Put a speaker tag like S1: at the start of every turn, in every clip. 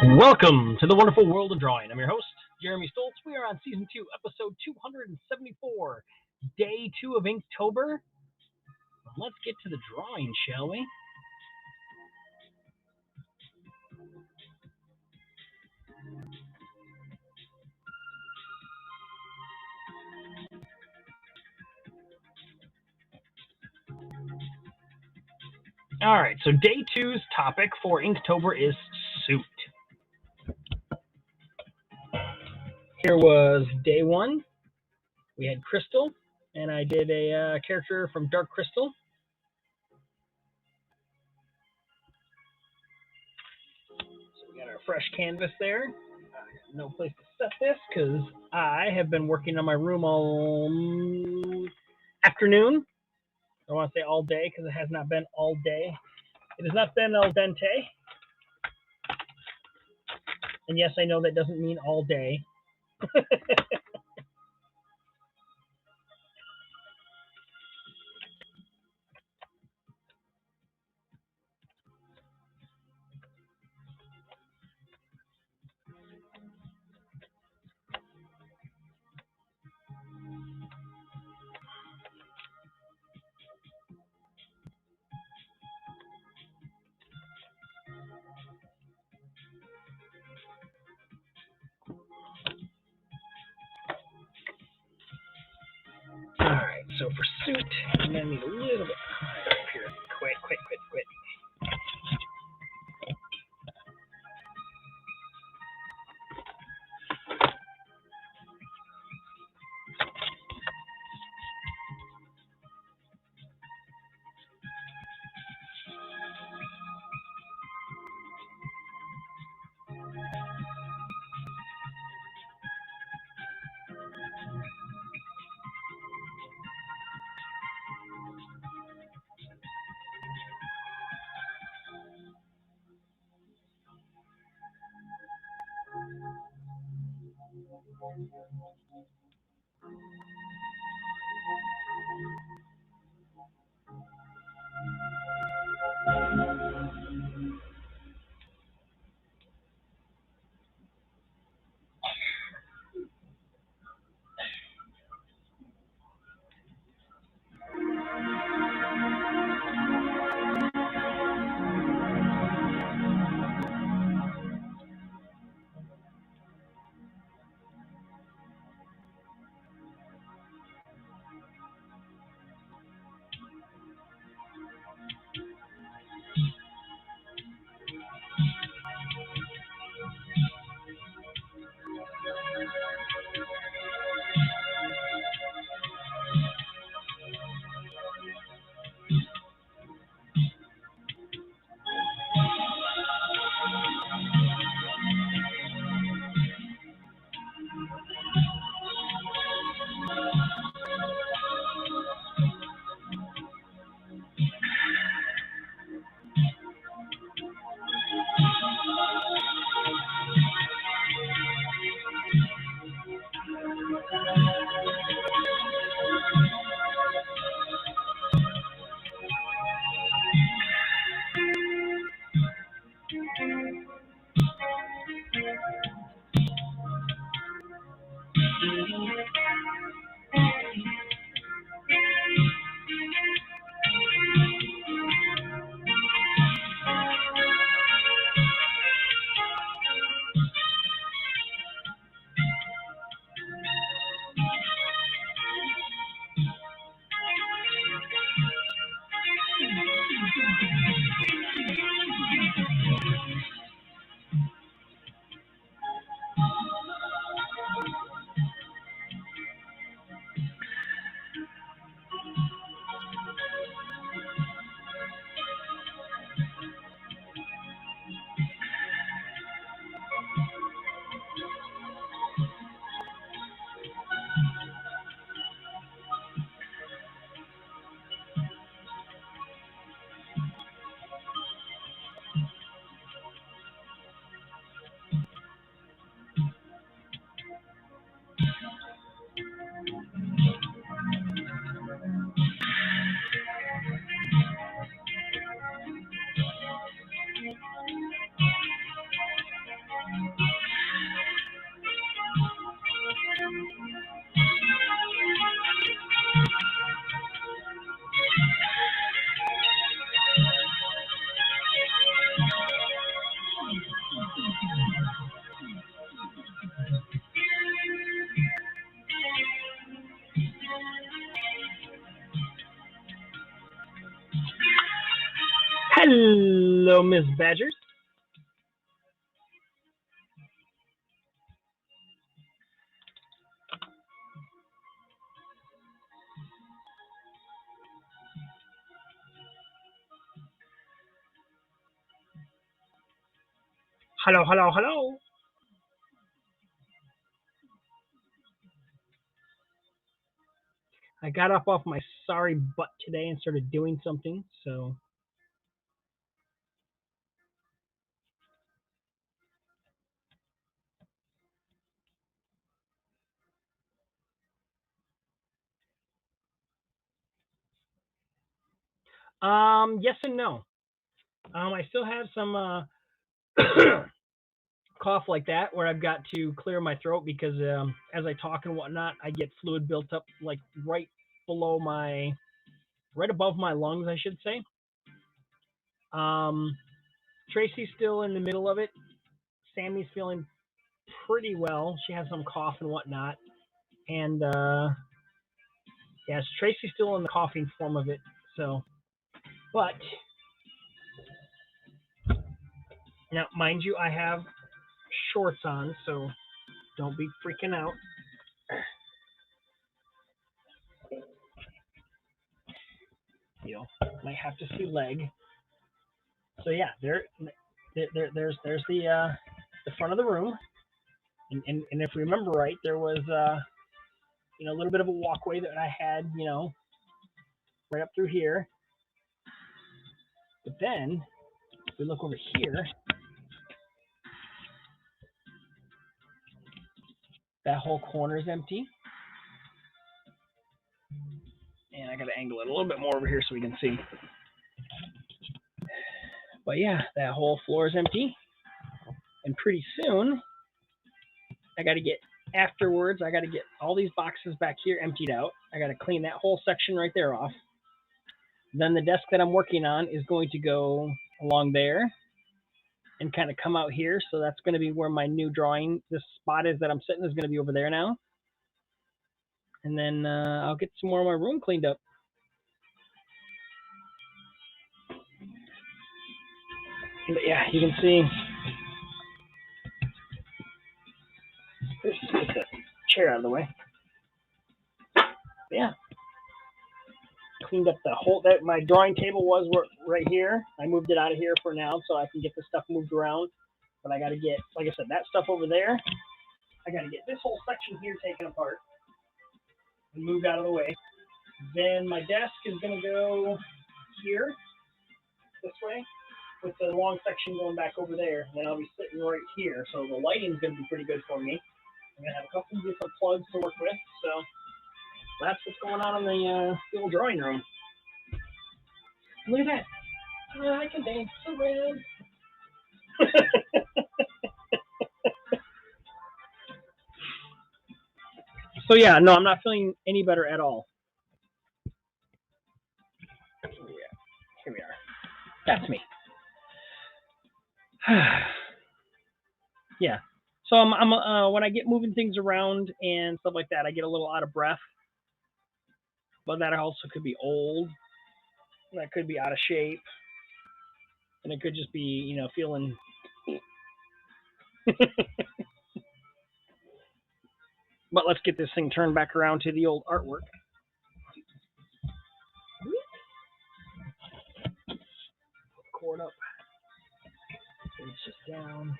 S1: Welcome to the wonderful world of drawing. I'm your host, Jeremy Stoltz. We are on season 2, episode 274, day 2 of Inktober. Let's get to the drawing, shall we? All right, so day 2's topic for Inktober is suit. Here was day 1. We had Crystal, and I did a character from Dark Crystal. So we got our fresh canvas there. No place to set this because I have been working on my room all afternoon. I want to say all day because it has not been all day. It has not been al dente. And yes, I know that doesn't mean all day. Alright, so for suit, I'm going to need a little bit higher up here. Quit. Hello, Ms. Badgers. Hello, hello, hello. I got up off my sorry butt today and started doing something, so. Yes and no. I still have some cough like that where I've got to clear my throat because as I talk and whatnot, I get fluid built up like right above my lungs, I should say. Tracy's still in the middle of it. Sammy's feeling pretty well. She has some cough and whatnot. And yes, Tracy's still in the coughing form of it. So, but now, mind you, I have shorts on, so don't be freaking out. You know, might have to see leg. So yeah, there's the front of the room, and if we remember right, there was a little bit of a walkway that I had, right up through here. But then if we look over here, that whole corner is empty. And I got to angle it a little bit more over here so we can see. But yeah, that whole floor is empty. And pretty soon, I got to get all these boxes back here emptied out. I got to clean that whole section right there off. Then the desk that I'm working on is going to go along there and kind of come out here. So that's going to be where my new drawing, this spot is that I'm sitting is going to be over there now. And then I'll get some more of my room cleaned up. But yeah, you can see. Let's just get the chair out of the way. But yeah. Cleaned up the whole, that my drawing table was right here. I moved it out of here for now so I can get the stuff moved around. But I got to get, like I said, that stuff over there. I got to get this whole section here taken apart and moved out of the way. Then my desk is going to go here, this way, with the long section going back over there. And then I'll be sitting right here. So the lighting's going to be pretty good for me. I'm going to have a couple different plugs to work with. So that's what's going on in the old drawing room. Look at that. I can dance around. So yeah, no, I'm not feeling any better at all. Here we are. That's me. Yeah. So I'm when I get moving things around and stuff like that, I get a little out of breath. But that also could be old. That could be out of shape. And it could just be, feeling. But let's get this thing turned back around to the old artwork. Cord up. It's just down.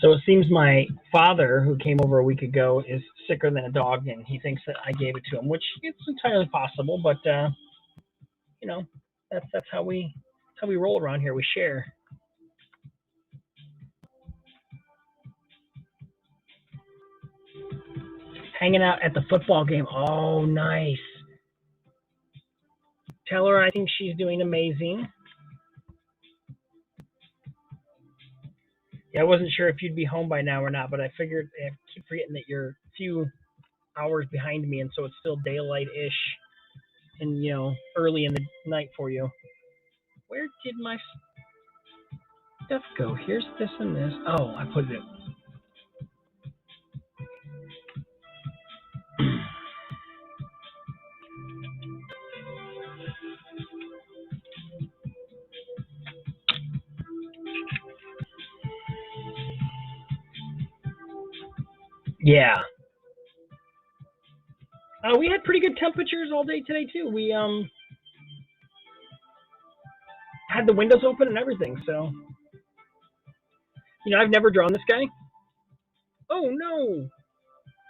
S1: So it seems my father, who came over a week ago, is sicker than a dog, and he thinks that I gave it to him, which it's entirely possible. But that's how we roll around here. We share. Hanging out at the football game. Oh, nice. Tell her I think she's doing amazing. Yeah, I wasn't sure if you'd be home by now or not, but I figured I keep forgetting that you're a few hours behind me, and so it's still daylight-ish and, early in the night for you. Where did my stuff go? Here's this and this. Oh, I put it. Yeah. We had pretty good temperatures all day today too. We had the windows open and everything. So I've never drawn this guy. Oh no,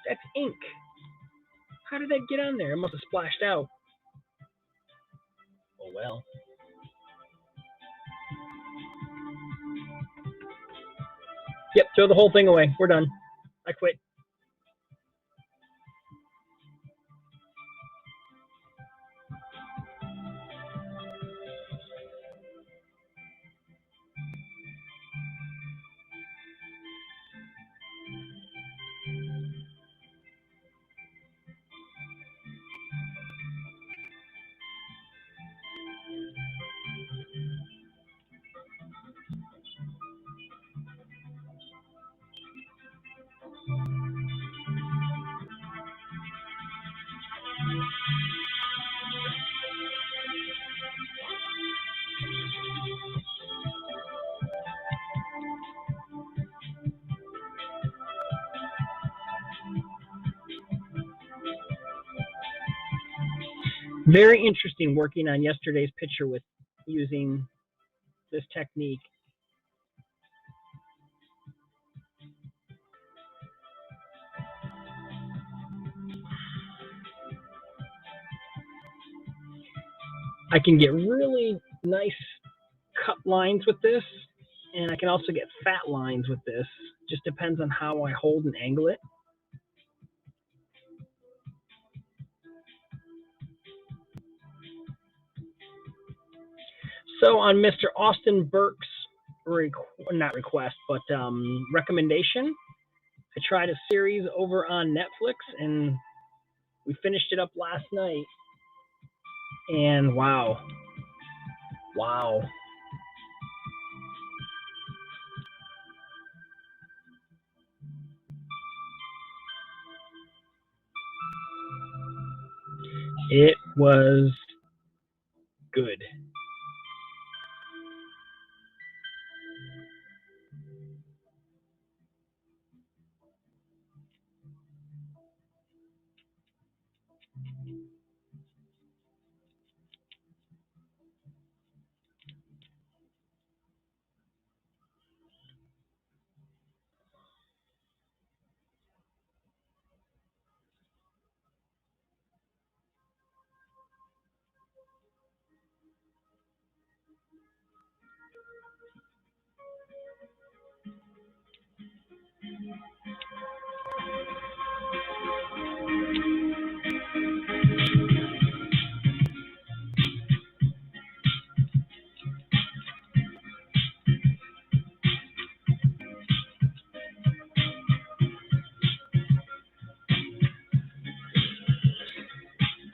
S1: that's ink. How did that get on there? It must have splashed out. Oh well. Yep, throw the whole thing away. We're done. I quit. Very interesting working on yesterday's picture with using this technique. I can get really nice cut lines with this, and I can also get fat lines with this. Just depends on how I hold and angle it. So on Mr. Austin Burke's not request, but recommendation, I tried a series over on Netflix, and we finished it up last night. And wow. It was good.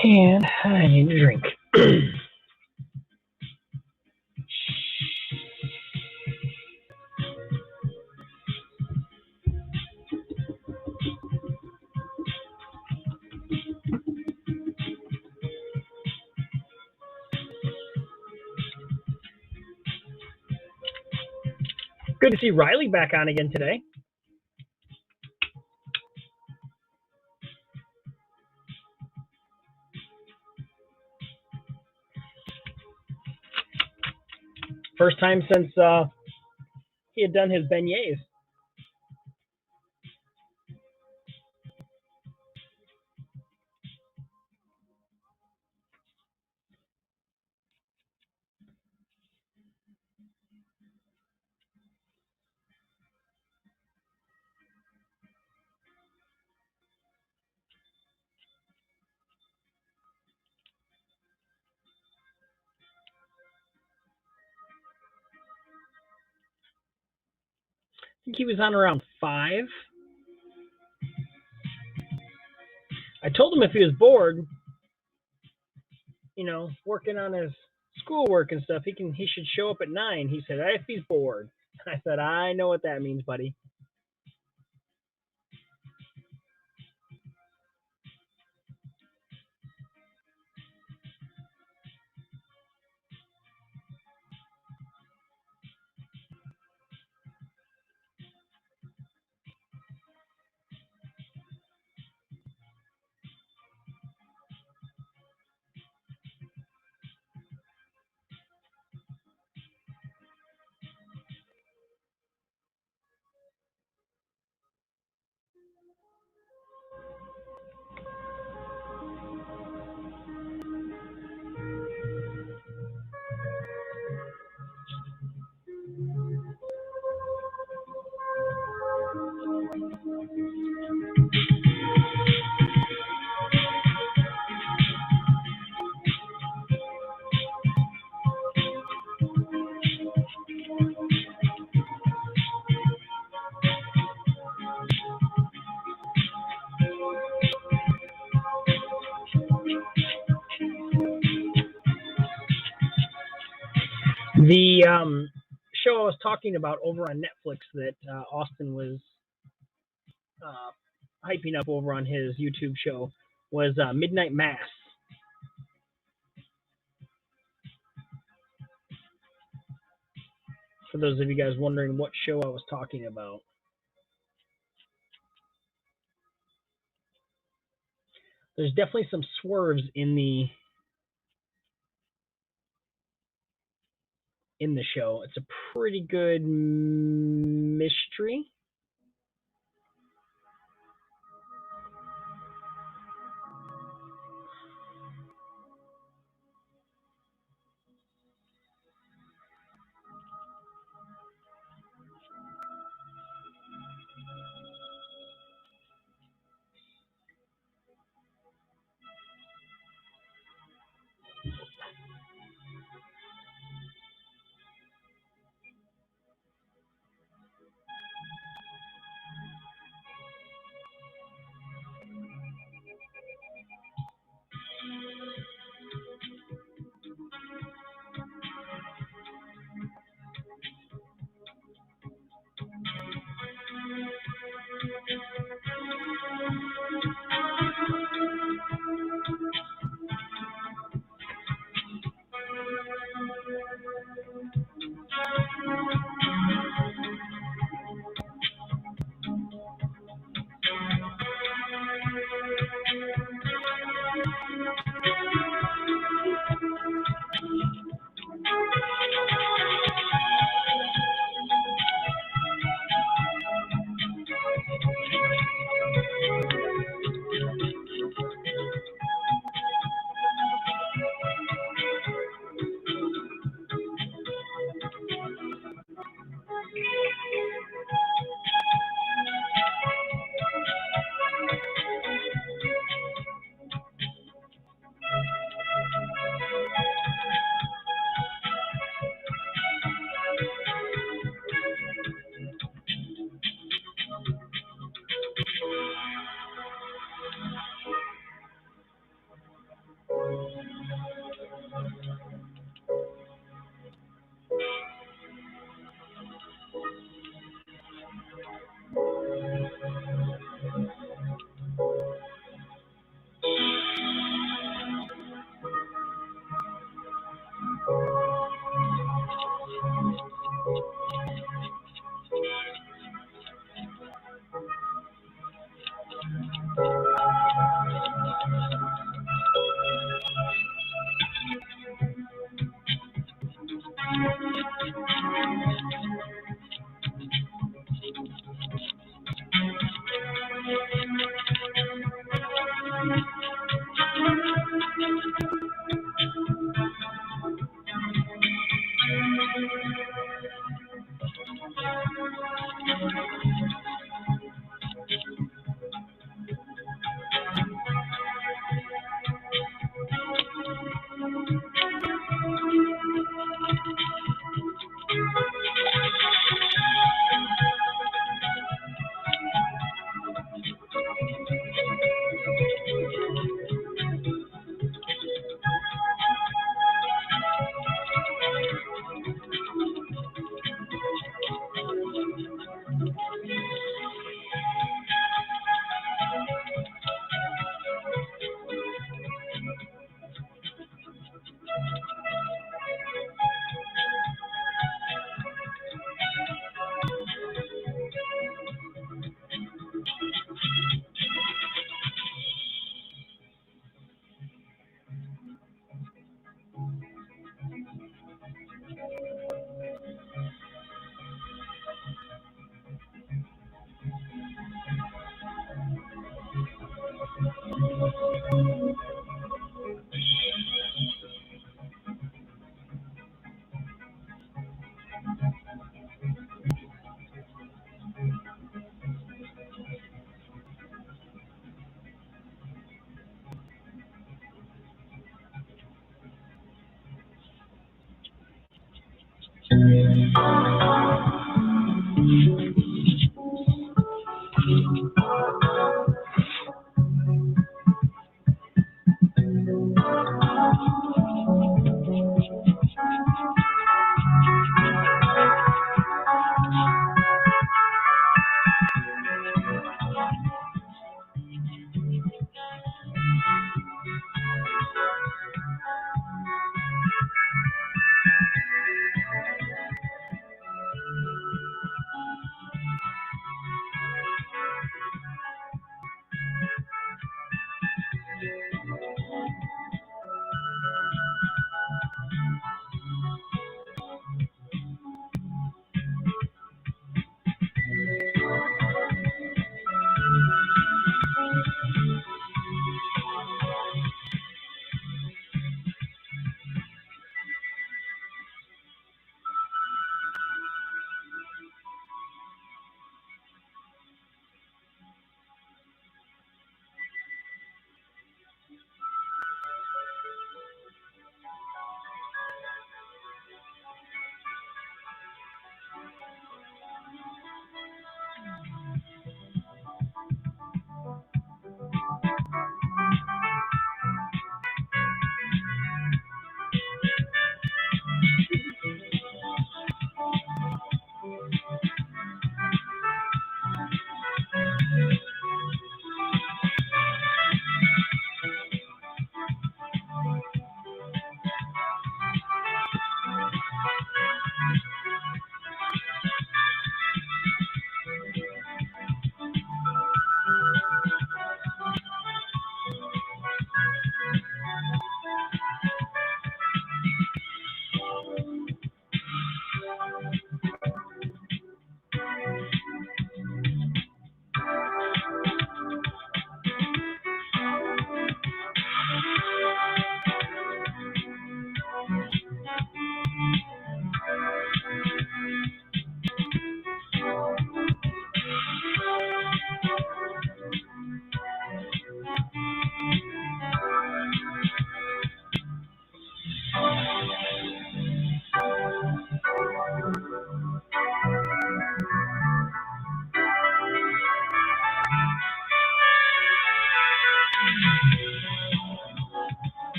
S1: And I need a drink. Good to see Riley back on again today. First time since he had done his beignets. think he was on around 5. I told him if he was bored, working on his schoolwork and stuff, he should show up at 9. He said, if he's bored. I said, I know what that means, buddy. The show I was talking about over on Netflix that Austin was hyping up over on his YouTube show was Midnight Mass. For those of you guys wondering what show I was talking about. There's definitely some swerves in the show. It's a pretty good mystery.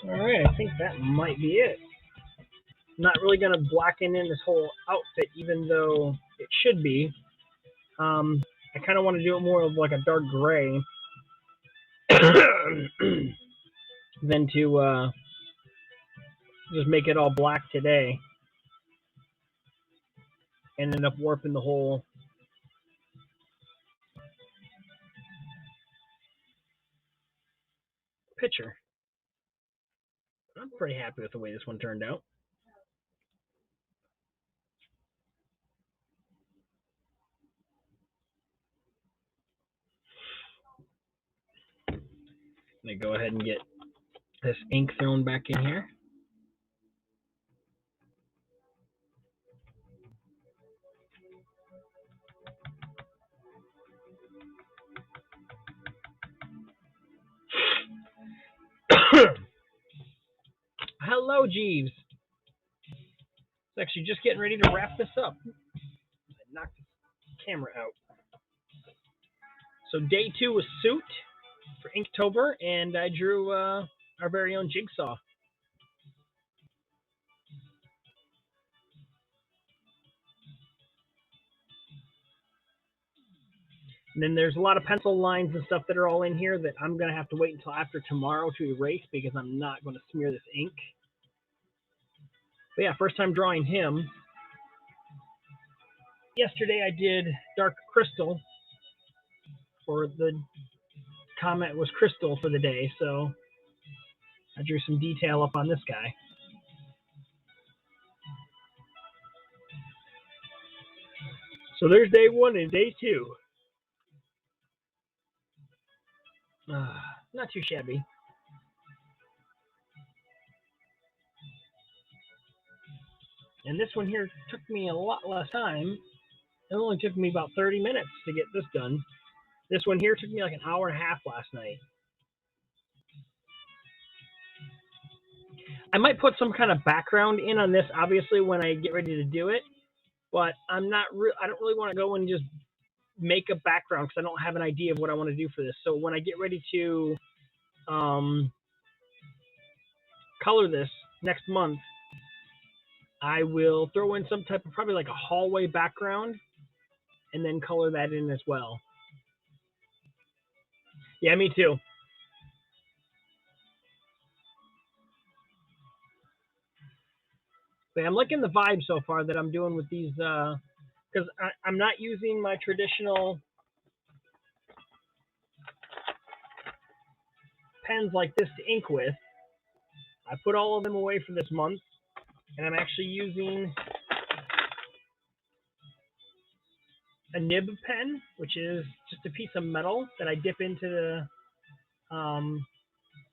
S1: All right, I think that might be it. I'm not really going to blacken in this whole outfit, even though it should be. I kind of want to do it more of like a dark gray than to just make it all black today and end up warping the whole picture. I'm pretty happy with the way this one turned out. Let me go ahead and get this ink thrown back in here. Hello, Jeeves. It's actually just getting ready to wrap this up. I knocked the camera out. So day 2 was Suit for Inktober, and I drew our very own Jigsaw. And then there's a lot of pencil lines and stuff that are all in here that I'm going to have to wait until after tomorrow to erase because I'm not going to smear this ink. But yeah, first time drawing him. Yesterday I did Dark Crystal, for the comment was Crystal for the day, so I drew some detail up on this guy. So there's day 1 and day 2. Not too shabby. And this one here took me a lot less time. It only took me about 30 minutes to get this done. This one here took me like an hour and a half last night. I might put some kind of background in on this, obviously, when I get ready to do it. But I don't really want to go and just make a background because I don't have an idea of what I want to do for this. So when I get ready to color this next month, I will throw in some type of probably like a hallway background and then color that in as well. Yeah, me too. But I'm liking the vibe so far that I'm doing with these because I'm not using my traditional pens like this to ink with. I put all of them away for this month, and I'm actually using a nib pen, which is just a piece of metal that I dip into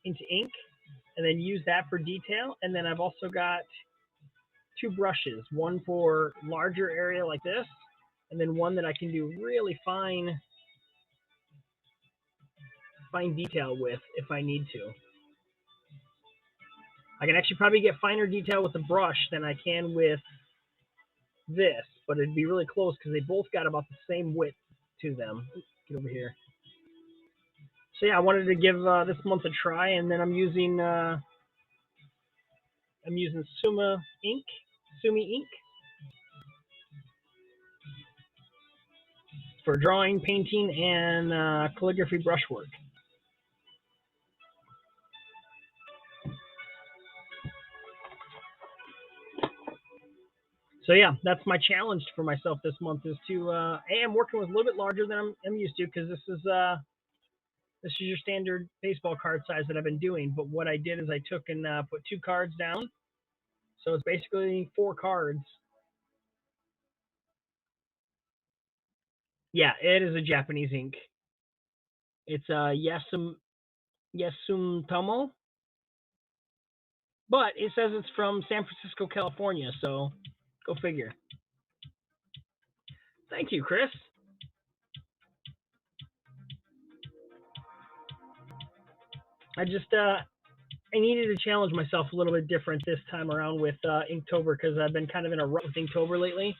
S1: ink, and then use that for detail. And then I've also got 2 brushes, one for larger area like this, and then one that I can do really fine fine detail with if I need to. I can actually probably get finer detail with the brush than I can with this, but it'd be really close because they both got about the same width to them. Get over here. So yeah, I wanted to give this month a try, and then I'm using Sumi ink for drawing, painting, and calligraphy brushwork. So yeah, that's my challenge for myself this month is to I'm working with a little bit larger than I'm used to because this is your standard baseball card size that I've been doing. But what I did is I took and put 2 cards down, so it's basically 4 cards. Yeah, it is a Japanese ink. It's Yasumtomo, but it says it's from San Francisco, California. So go figure. Thank you, Chris. I just I needed to challenge myself a little bit different this time around with Inktober because I've been kind of in a rut with Inktober lately,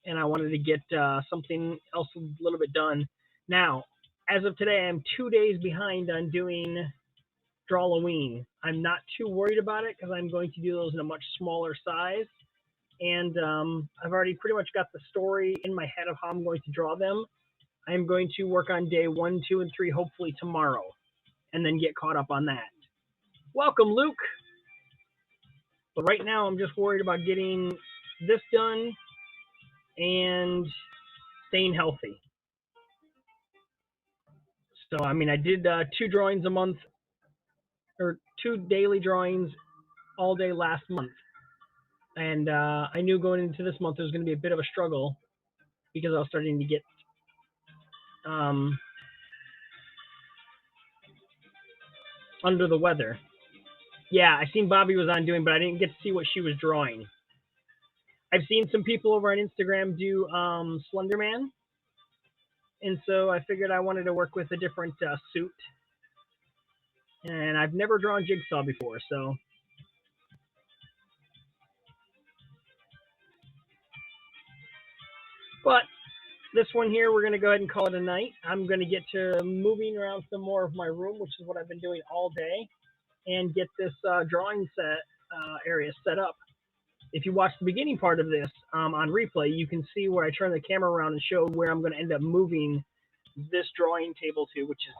S1: and I wanted to get something else a little bit done. Now, as of today, I'm 2 days behind on doing Drawloween. I'm not too worried about it because I'm going to do those in a much smaller size, and I've already pretty much got the story in my head of how I'm going to draw them. I'm going to work on day 1, 2, and 3 hopefully tomorrow, and then get caught up on that. Welcome, Luke. But right now, I'm just worried about getting this done and staying healthy. So, I mean, I did 2 drawings a month, or 2 daily drawings all day last month. And I knew going into this month it was going to be a bit of a struggle because I was starting to get under the weather. Yeah, I seen Bobby was on doing, but I didn't get to see what she was drawing. I've seen some people over on Instagram do Slenderman, and so I figured I wanted to work with a different suit. And I've never drawn Jigsaw before, so. But this one here, we're going to go ahead and call it a night. I'm going to get to moving around some more of my room, which is what I've been doing all day, and get this drawing set area set up. If you watch the beginning part of this on replay, you can see where I turn the camera around and show where I'm going to end up moving this drawing table to, which is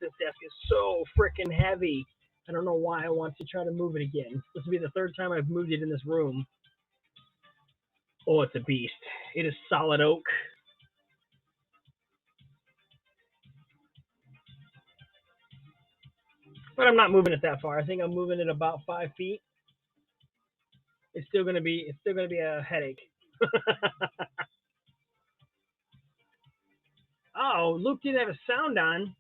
S1: this desk is so freaking heavy. I don't know why I want to try to move it again. This will be the 3rd time I've moved it in this room. Oh, it's a beast. It is solid oak. But I'm not moving it that far. I think I'm moving it about 5 feet. It's still gonna be a headache. Oh, Luke didn't have a sound on.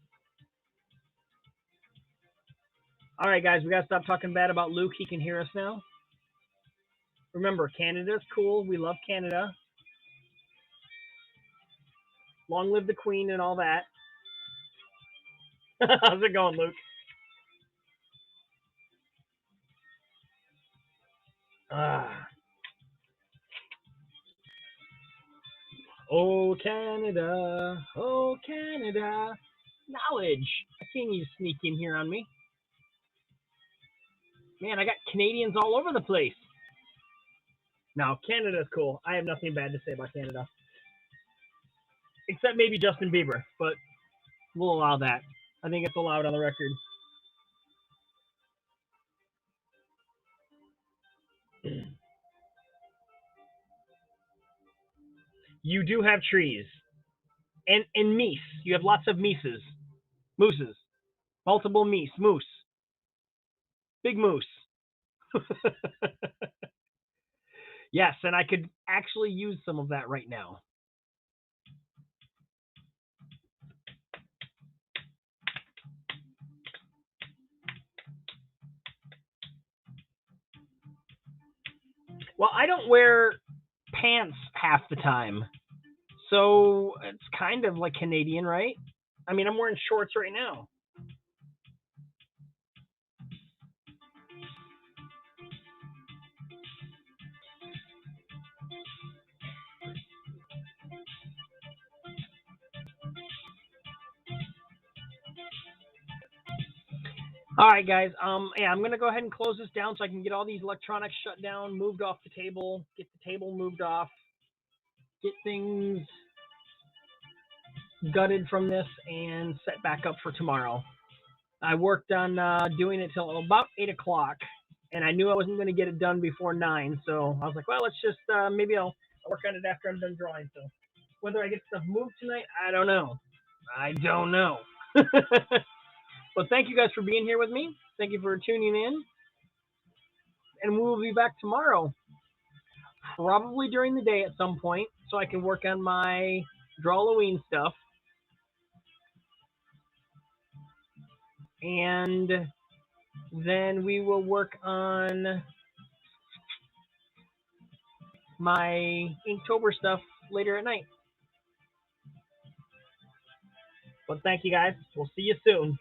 S1: All right, guys, we gotta stop talking bad about Luke. He can hear us now. Remember, Canada's cool. We love Canada. Long live the Queen and all that. How's it going, Luke? Oh, Canada. Oh, Canada. Knowledge. I seen you sneak in here on me. Man, I got Canadians all over the place. No, Canada's cool. I have nothing bad to say about Canada. Except maybe Justin Bieber, but we'll allow that. I think it's allowed on the record. You do have trees. And meese. You have lots of mooses. Multiple moose. Big moose. Yes, and I could actually use some of that right now. Well, I don't wear pants half the time. So it's kind of like Canadian, right? I mean, I'm wearing shorts right now. All right, guys. Yeah, I'm gonna go ahead and close this down so I can get all these electronics shut down, moved off the table, get the table moved off, get things gutted from this, and set back up for tomorrow. I worked on doing it till about 8 o'clock, and I knew I wasn't going to get it done before 9. So I was like, well, let's just maybe I'll work on it after I'm done drawing. So whether I get stuff moved tonight, I don't know. I don't know. But thank you guys for being here with me. Thank you for tuning in, and we will be back tomorrow, probably during the day at some point, so I can work on my Drawloween stuff. And then we will work on my Inktober stuff later at night. But thank you guys. We'll see you soon.